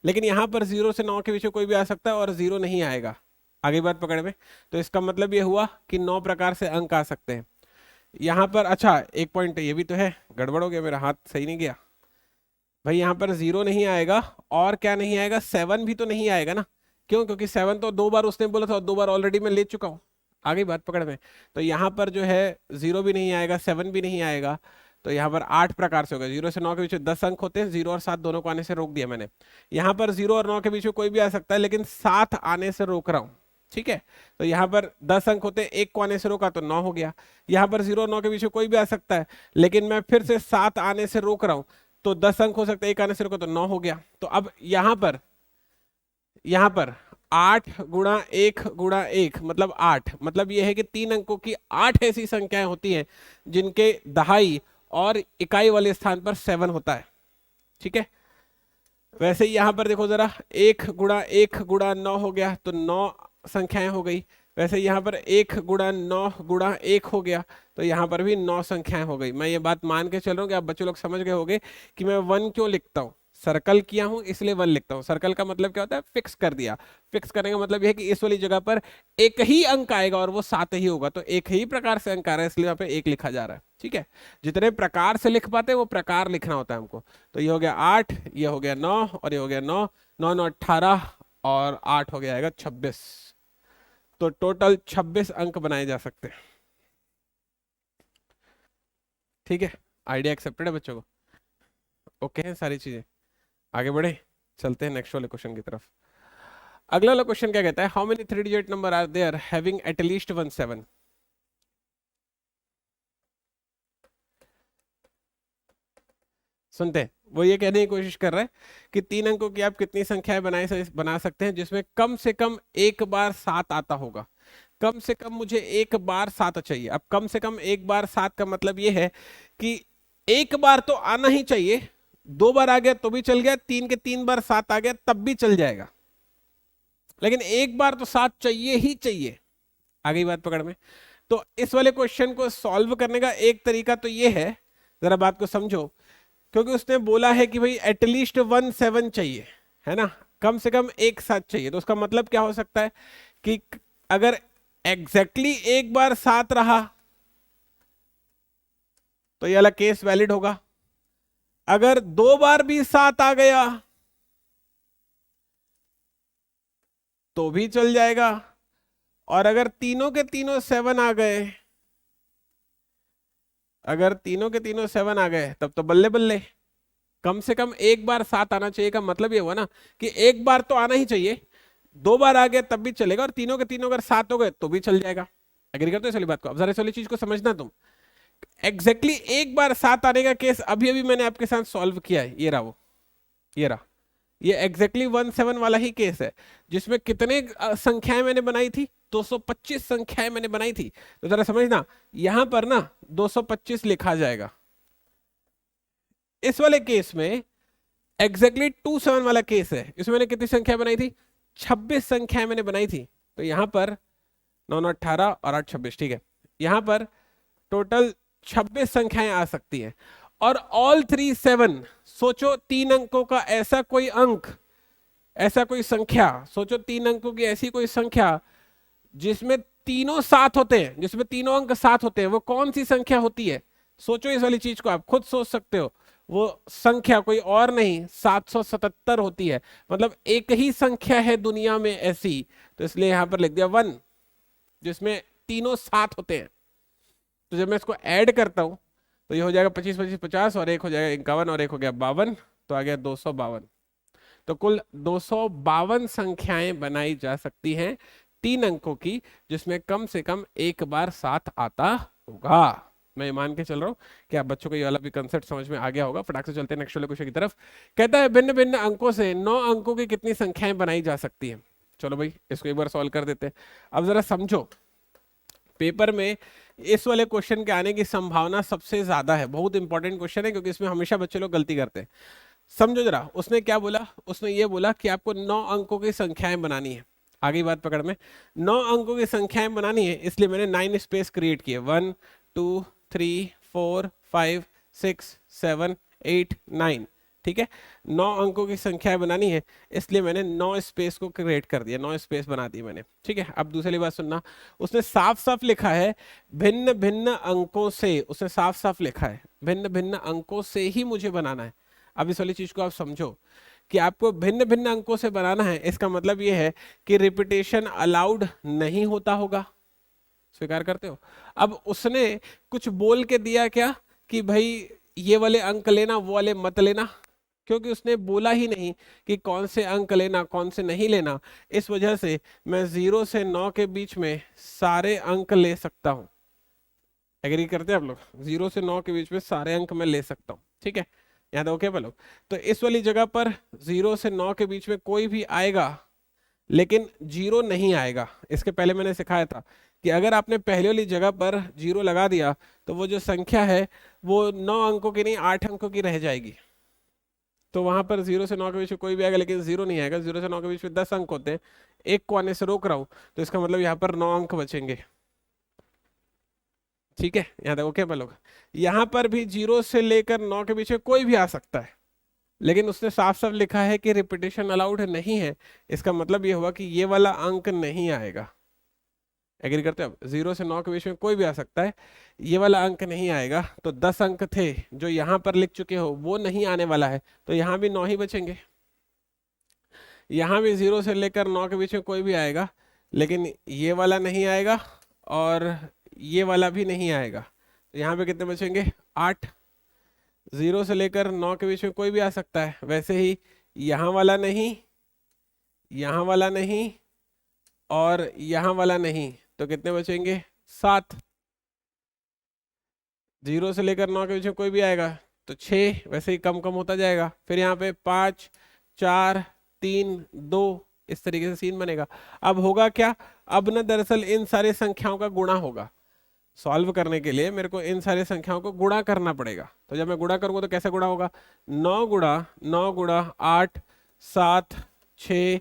लेकिन यहाँ पर 0 से 9 के बीच में कोई भी आ सकता है और 0 नहीं आएगा। आगे बात पकड़ में? तो इसका मतलब ये हुआ कि 9 प्रकार से अंक आ सकते हैं यहाँ पर। अच्छा एक पॉइंट ये भी तो है, गड़बड़ हो गया, मेरा हाथ सही नहीं गया भाई। यहाँ पर 0 नहीं आएगा और क्या नहीं आएगा? 7 भी तो नहीं आएगा ना। क्यों? क्योंकि 7 तो 2 बार उसने बोला था और 2 बार ऑलरेडी मैं ले चुका हूँ। आगे बात पकड़ में? तो यहाँ पर जो है 0 भी नहीं आएगा, 7 भी नहीं आएगा। तो यहाँ पर 8 प्रकार से होगा। 0 से 9 के बीच में 10 अंक होते हैं, 0 और 7 दोनों को आने से रोक दिया मैंने। यहाँ पर 0 और 9 के बीच में कोई भी आ सकता है, लेकिन 7 आने से रोक रहा हूँ, ठीक है। तो यहाँ पर 10 अंक होते हैं, एक को आने से रोका तो 9 हो गया। यहाँ पर 0 और 9 के बीच में कोई भी आ सकता है, लेकिन मैं फिर से 7 आने से रोक रहा हूँ, तो 10 अंक हो सकते हैं, एक आने से रोका तो 9 हो गया। तो अब यहाँ पर 8 गुणा 1 गुणा 1 मतलब 8, मतलब यह है कि 3 अंकों की 8 ऐसी संख्याएं होती हैं जिनके दहाई और इकाई वाले स्थान पर 7 होता है, ठीक है। वैसे ही यहाँ पर देखो जरा, 1 गुणा 1 गुणा 9 हो गया, तो 9 संख्याएं हो गई। वैसे यहाँ पर 1 गुणा 9 गुणा 1 हो गया, तो यहाँ पर भी 9 संख्याएं हो गई। मैं ये बात मान के चल रहा हूँ कि आप बच्चे लोग समझ गए होंगे कि मैं 1 क्यों लिखता हूँ। सर्कल किया हूं इसलिए 1 लिखता हूँ। सर्कल का मतलब क्या होता है? फिक्स कर दिया। फिक्स करने का मतलब यह है कि इस वाली जगह पर एक ही अंक आएगा और वो 7 ही होगा, तो एक ही प्रकार से अंक आ रहा है, इसलिए यहाँ पे 1 लिखा जा रहा है, ठीक है। जितने प्रकार से लिख पाते हैं वो प्रकार लिखना होता है हमको। तो ये हो गया 8, ये हो गया 9 और ये हो गया 9, 9 9 18 और 8 हो गया आएगा 26। तो टोटल 26 अंक बनाए जा सकते हैं, ठीक है। आइडिया एक्सेप्टेड है बच्चों को? ओके है सारी चीजें? आगे बढ़े, चलते हैं नेक्स्ट वाले क्वेश्चन की तरफ। अगला वाला क्वेश्चन क्या कहता है? How many 3 digit number are there having at least 1 7? सुनते हैं, वो ये कहने की कोशिश कर रहा है कि 3 अंकों की आप कितनी संख्याएं बना सकते हैं जिसमें कम से कम एक बार 7 आता होगा। कम से कम मुझे एक बार 7 चाहिए। अब कम से कम एक बार 7 का मतलब ये है कि एक बार तो आना ही चाहिए, 2 बार आ गया तो भी चल गया, 3 के 3 बार 7 आ गया तब भी चल जाएगा, लेकिन एक बार तो 7 चाहिए ही चाहिए। आ गई बात पकड़ में? तो इस वाले क्वेश्चन को सॉल्व करने का एक तरीका तो ये है, जरा बात को समझो, क्योंकि उसने बोला है कि भाई एटलीस्ट 1 7 चाहिए, है ना, कम से कम एक साथ चाहिए। तो उसका मतलब क्या हो सकता है कि अगर एग्जैक्टली एक बार 7 रहा तो ये वाला केस वैलिड होगा, अगर 2 बार भी 7 आ गया तो भी चल जाएगा, और अगर तीनों के तीनों 7 आ गए, अगर तीनों के तीनों 7 आ गए तब तो बल्ले बल्ले। कम से कम एक बार 7 आना चाहिए का मतलब ये हुआ ना कि एक बार तो आना ही चाहिए, 2 बार आ गया तब भी चलेगा, और तीनों के तीनों अगर 7 हो गए तो भी चल जाएगा। एग्री करते हो इस वाली बात को? अब जरा इस वाली चीज को समझना तुम, एग्जैक्टली एक बार 7 आने का केस अभी अभी मैंने आपके साथ सॉल्व किया है, ये रहा वो, ये रहा, ये एग्जैक्टली 1 7 वाला ही केस है, जिसमें कितने संख्याएं मैंने बनाई थी, 225 संख्याएं मैंने बनाई थी। तो जरा समझना, यहां पर ना 225 लिखा जाएगा। इस वाले केस में एग्जैक्टली 2 7 वाला केस है, इसमें मैंने कितनी संख्या बनाई थी, 26 संख्याएं मैंने बनाई थी। तो यहां पर 9 9 18 और 8 26, ठीक है, यहां पर टोटल 26 संख्याएं आ सकती हैं। और ऑल 3 7, सोचो 3 अंकों का ऐसा कोई अंक, ऐसा कोई संख्या, सोचो 3 अंकों की ऐसी कोई संख्या जिसमें तीनों 7 होते हैं, जिसमें तीनों अंक 7 होते हैं, वो कौन सी संख्या होती है? सोचो इस वाली चीज को, आप खुद सोच सकते हो। वो संख्या कोई और नहीं 777 होती है, मतलब एक ही संख्या है दुनिया में ऐसी, तो इसलिए यहां पर लिख दिया 1, जिसमें तीनों 7 होते हैं। तो जब मैं इसको ऐड करता हूं तो ये हो जाएगा 25 25 50, और एक हो जाएगा 51, और एक हो गया 52, तो आ गया 252। तो कुल 252 संख्याएं बनाई जा सकती हैं 3 अंकों की, जिसमें कम से कम एक बार 7 आता होगा। मैं मान के चल रहा हूं कि आप बच्चों को ये वाला भी कंसेप्ट समझ में आ गया होगा। फटाक से चलते हैं नेक्स्ट वाले क्वेश्चन की तरफ। कहता है भिन्न भिन्न अंकों से 9 अंकों की कितनी संख्याएं बनाई जा सकती हैं? चलो भाई इसको एक बार सॉल्व कर देते हैं। अब जरा समझो, पेपर में इस वाले क्वेश्चन के आने की संभावना सबसे ज्यादा है, बहुत इंपॉर्टेंट क्वेश्चन है, क्योंकि इसमें हमेशा बच्चे लोग गलती करते हैं। समझो जरा, उसने क्या बोला, उसने ये बोला कि आपको 9 अंकों की संख्याएं बनानी है। आगे बात पकड़ में, 9 अंकों की संख्याएं बनानी है, इसलिए मैंने 9 स्पेस क्रिएट किए, 1 2 3 4 5 6 7 8 9, ठीक है, 9 अंकों की संख्याएं बनानी है, इसलिए मैंने 9 स्पेस को क्रिएट कर दिया, 9 स्पेस बना दिए मैंने, ठीक है। अब दूसरी बात सुनना, उसने साफ साफ लिखा है भिन्न भिन्न अंकों से, उसने साफ साफ लिखा है भिन्न भिन्न अंकों से ही मुझे बनाना है। अब इस वाली चीज को आप समझो कि आपको भिन्न भिन्न अंकों से बनाना है, इसका मतलब ये है कि रिपीटेशन अलाउड नहीं होता होगा। स्वीकार करते हो? अब उसने कुछ बोल के दिया क्या कि भाई ये वाले अंक लेना वो वाले मत लेना, क्योंकि उसने बोला ही नहीं कि कौन से अंक लेना कौन से नहीं लेना। इस वजह से मैं 0 से 9 के बीच में सारे अंक ले सकता हूं। एग्री करते हैं आप लोग? 0 से 9 के बीच में सारे अंक मैं ले सकता हूं, ठीक है, याद ओके बोलो। तो इस वाली जगह पर 0 से 9 के बीच में कोई भी आएगा, लेकिन 0 नहीं आएगा। इसके पहले मैंने सिखाया था कि अगर आपने पहले वाली जगह पर 0 लगा दिया तो वो जो संख्या है वो 9 अंकों की नहीं 8 अंकों की रह जाएगी। तो वहां पर 0 से 9 के बीच में कोई भी आएगा लेकिन 0 नहीं आएगा। 0 से 9 के बीच में 10 अंक होते हैं, एक को आने से रोक रहा हूं, तो इसका मतलब यहाँ पर 9 अंक बचेंगे, ठीक है, यहाँ तक ओके लोग। यहाँ पर भी 0 से लेकर 9 के बीच में कोई भी आ सकता है, लेकिन उसने साफ साफ लिखा है कि रिपीटेशन अलाउड नहीं है। इसका मतलब ये हुआ कि ये वाला अंक नहीं आएगा। एग्री करते हो? 0 से 9 के बीच में कोई भी आ सकता है, ये वाला अंक नहीं आएगा। तो 10 अंक थे जो यहाँ पर लिख चुके हो वो नहीं आने वाला है, तो यहाँ भी 9 ही बचेंगे। यहाँ भी 0 से लेकर 9 के बीच में कोई भी आएगा, लेकिन ये वाला नहीं आएगा और ये वाला भी नहीं आएगा। तो यहाँ पे कितने बचेंगे? 8। 0 से लेकर 9 के बीच में कोई भी आ सकता है, वैसे ही यहाँ वाला नहीं, यहाँ वाला नहीं और यहाँ वाला नहीं, तो कितने बचेंगे? 7। 0 से लेकर 9 के बीच में कोई भी आएगा तो 6, वैसे ही कम कम होता जाएगा। फिर यहाँ पे 5 4 3 2 इस तरीके से सीन बनेगा। अब होगा क्या, अब ना दरअसल इन सारे संख्याओं का गुणा होगा। सॉल्व करने के लिए मेरे को इन सारी संख्याओं को गुणा करना पड़ेगा। तो जब मैं गुणा करूंगा तो कैसे गुणा होगा, 9 गुणा 8 7 6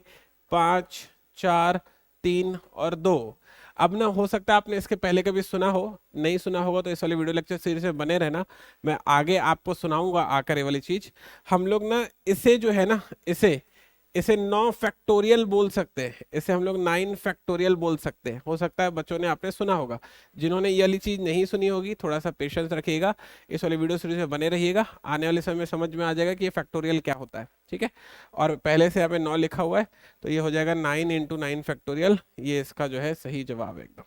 5 4 3 और 2। अब ना हो सकता है आपने इसके पहले कभी सुना हो, नहीं सुना होगा तो इस वाले वीडियो लेक्चर सीरीज में बने रहना, मैं आगे आपको सुनाऊंगा आकर ये वाली चीज। हम लोग ना इसे जो है ना, इसे इसे 9 फैक्टोरियल बोल सकते हैं, इसे हम लोग 9 फैक्टोरियल बोल सकते हैं। हो सकता है बच्चों ने आपने सुना होगा, जिन्होंने ये वाली चीज नहीं सुनी होगी थोड़ा सा पेशेंस रखिएगा, इस वाले वीडियो सीरीज में बने रहिएगा, आने वाले समय में समझ में आ जाएगा कि ये फैक्टोरियल क्या होता है। ठीक है, और पहले से यहाँ पे 9 लिखा हुआ है तो ये हो जाएगा 9 इंटू 9 फैक्टोरियल, ये इसका जो है सही जवाब है एकदम।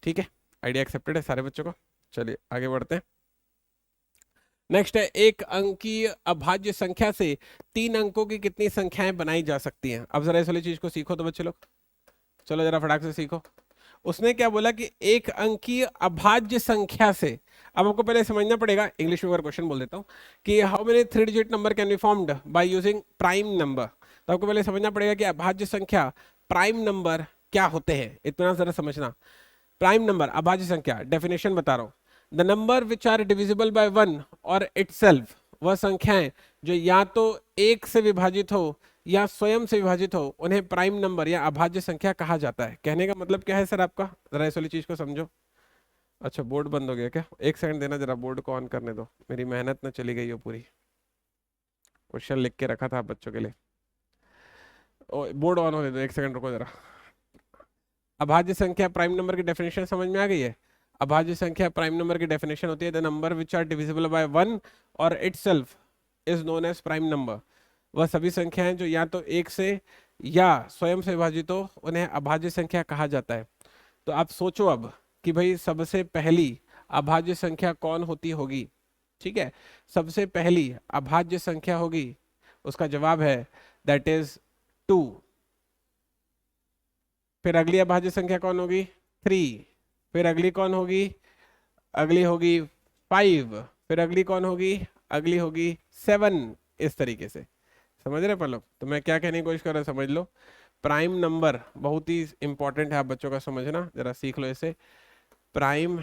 ठीक है, आइडिया एक्सेप्टेड है सारे बच्चों को। चलिए आगे बढ़ते हैं। नेक्स्ट है, एक अंकीय अभाज्य संख्या से 3 अंकों की कितनी संख्याएं बनाई जा सकती हैं। अब जरा इस वाली चीज को सीखो तो बच्चे लोग, चलो जरा फटाक से सीखो। उसने क्या बोला कि एक अंकीय अभाज्य संख्या से, अब आपको पहले समझना पड़ेगा, इंग्लिश में अगर क्वेश्चन बोल देता हूं कि how many 3 digit number can be formed by using prime number. तो आपको पहले समझना पड़ेगा कि अभाज्य संख्या, प्राइम नंबर क्या होते हैं, इतना जरा समझना। प्राइम नंबर, अभाज्य संख्या, डेफिनेशन बता रहा हूं, the number which are divisible by 1 और इटसेल्फ, वह संख्याएं जो या तो 1 से विभाजित हो या स्वयं से विभाजित हो, उन्हें प्राइम नंबर या अभाज्य संख्या कहा जाता है। कहने का मतलब क्या है सर आपका, जरा इस वाली चीज को समझो। अच्छा बोर्ड बंद हो गया क्या, एक सेकंड देना, जरा बोर्ड को ऑन करने दो, मेरी मेहनत ना चली गई हो पूरी, क्वेश्चन लिख के रखा था बच्चों के लिए। बोर्ड ऑन होने दो, एक सेकंड रुको जरा। अभाज्य संख्या प्राइम नंबर की डेफिनेशन समझ में आ गई है। अभाज्य संख्या प्राइम नंबर की डेफिनेशन होती है the number which are divisible by 1 और itself is known as prime number. वह सभी संख्याएं जो या तो 1 से या स्वयं से विभाजित हो, उन्हें अभाज्य संख्या कहा जाता है। तो आप सोचो अब कि भाई सबसे पहली अभाज्य संख्या कौन होती होगी। ठीक है, सबसे पहली अभाज्य संख्या होगी, उसका जवाब है दैट इज 2। फिर अगली अभाज्य संख्या कौन होगी, 3। फिर अगली कौन होगी, अगली होगी 5। फिर अगली कौन होगी, अगली होगी 7। इस तरीके से समझ रहे अपन लोग। तो मैं क्या कहने की कोशिश कर रहा हूं, समझ लो। प्राइम नंबर बहुत ही इंपॉर्टेंट है आप बच्चों का समझना, जरा सीख लो इसे। प्राइम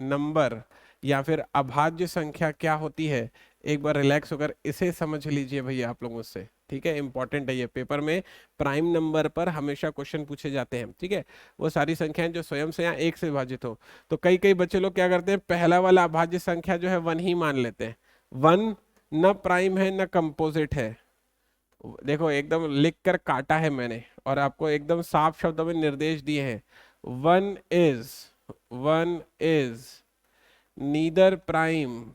नंबर या फिर अभाज्य संख्या क्या होती है, एक बार रिलैक्स होकर इसे समझ लीजिए भैया आप लोगों से। ठीक है, इंपॉर्टेंट है ये, पेपर में प्राइम नंबर पर हमेशा क्वेश्चन पूछे जाते हैं। ठीक है, वो सारी संख्याएं जो स्वयं से या 1 से विभाजित हो। तो कई कई बच्चे लोग क्या करते हैं, पहला वाला अभाज्य संख्या जो है 1 ही मान लेते हैं। 1 न प्राइम है न कंपोजिट है। देखो एकदम लिख कर काटा है मैंने और आपको एकदम साफ शब्दों में निर्देश दिए हैं। 1 is neither prime,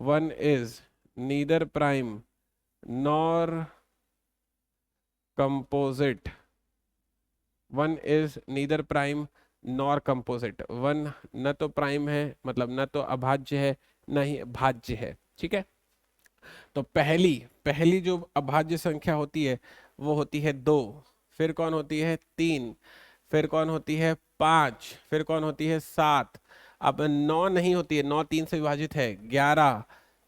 1 is neither prime nor composite. 1 is neither prime nor composite. 1 न तो प्राइम है, मतलब न तो अभाज्य है न ही भाज्य है। ठीक है, तो पहली पहली जो अभाज्य संख्या होती है वो होती है 2। फिर कौन होती है, 3। फिर कौन होती है, 5। फिर कौन होती है, 7। अब 9 नहीं होती है, 9 3 से विभाजित है, 11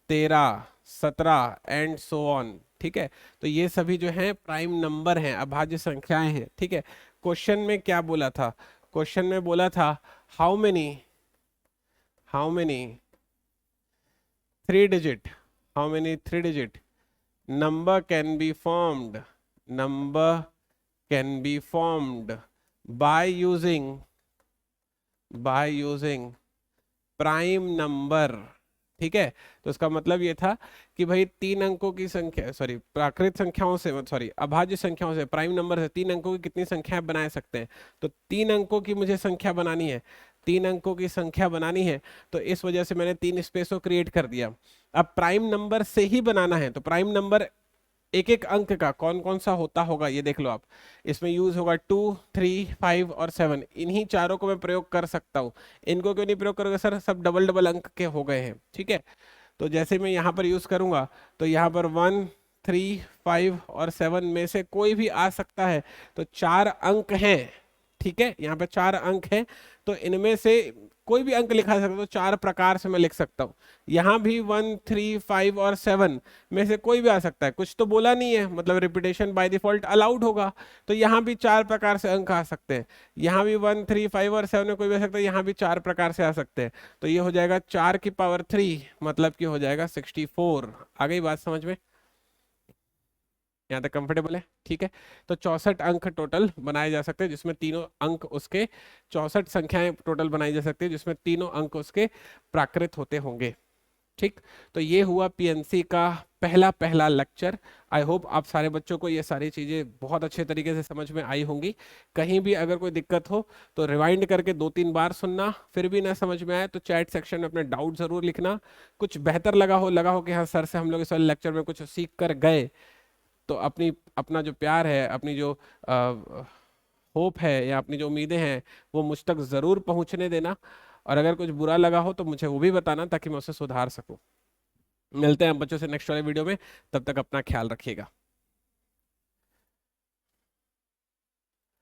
13 17 एंड सो ऑन। ठीक है, तो ये सभी जो है प्राइम नंबर हैं, अभाज्य संख्याएं हैं। ठीक है, क्वेश्चन में क्या बोला था, क्वेश्चन में बोला था how many 3 digit, how many 3 digit number can be formed, number can be formed by using prime number। ठीक है, तो इसका मतलब ये था कि भाई 3 अंकों की संख्या, सॉरी प्राकृत संख्याओं से, सॉरी अभाज्य संख्याओं से, प्राइम नंबर से 3 अंकों की कितनी संख्याएं बना सकते हैं। तो 3 अंकों की मुझे संख्या बनानी है, 3 अंकों की संख्या बनानी है, तो इस वजह से मैंने 3 स्पेस को क्रिएट कर दिया। अब प्राइम नंबर से ही बनाना है, तो प्राइम नंबर एक एक अंक का कौन कौन सा होता होगा ये देख लो आप। इसमें यूज होगा 2 3 5 और 7, इन्हीं चारों को मैं प्रयोग कर सकता हूँ। इनको क्यों नहीं प्रयोग करोगे सर, सब डबल डबल अंक के हो गए हैं। ठीक है, तो जैसे मैं यहाँ पर यूज करूंगा तो यहाँ पर 1 3 5 और 7 में से कोई भी आ सकता है। तो 4 अंक हैं, ठीक है, यहाँ पे 4 अंक है, तो इनमें से कोई भी अंक लिखा जा सकता है, तो 4 प्रकार से मैं लिख सकता हूँ। यहाँ भी 1, 3, 5 और 7 में से कोई भी आ सकता है, कुछ तो बोला नहीं है, मतलब रिपीटेशन बाय डिफॉल्ट अलाउड होगा, तो यहाँ भी 4 प्रकार से अंक आ सकते हैं। यहाँ भी 1, 3, 5 और 7 में कोई भी आ सकता है, यहाँ भी 4 प्रकार से आ सकते हैं। तो ये हो जाएगा 4 की पावर 3, मतलब कि हो जाएगा 64। आ गई बात समझ में? यहाँ तक कंफर्टेबल है? ठीक है। तो 64 अंक टोटल बनाए जा सकते हैं, जिसमें तीनों अंक उसके 64 संख्याएं टोटल बनाई जा सकती है, जिसमें तीनों अंक उसके प्राकृत होते होंगे। ठीक, तो ये हुआ पीएनसी का पहला पहला लेक्चर। आई होप आप सारे बच्चों को ये सारी चीजें बहुत अच्छे तरीके से समझ में आई होंगी। कहीं भी अगर कोई दिक्कत हो तो रिवाइंड करके 2-3 बार सुनना, फिर भी ना समझ में आए तो चैट सेक्शन में अपने डाउट जरूर लिखना। कुछ बेहतर लगा हो कि हाँ सर से हम लोग इस वाले लेक्चर में कुछ सीख कर गए, तो अपना जो प्यार है, अपनी जो होप है या अपनी जो उम्मीदें हैं, वो मुझ तक ज़रूर पहुंचने देना। और अगर कुछ बुरा लगा हो तो मुझे वो भी बताना, ताकि मैं उसे सुधार सकूं। मिलते हैं हम बच्चों से नेक्स्ट वाले वीडियो में, तब तक अपना ख्याल रखिएगा।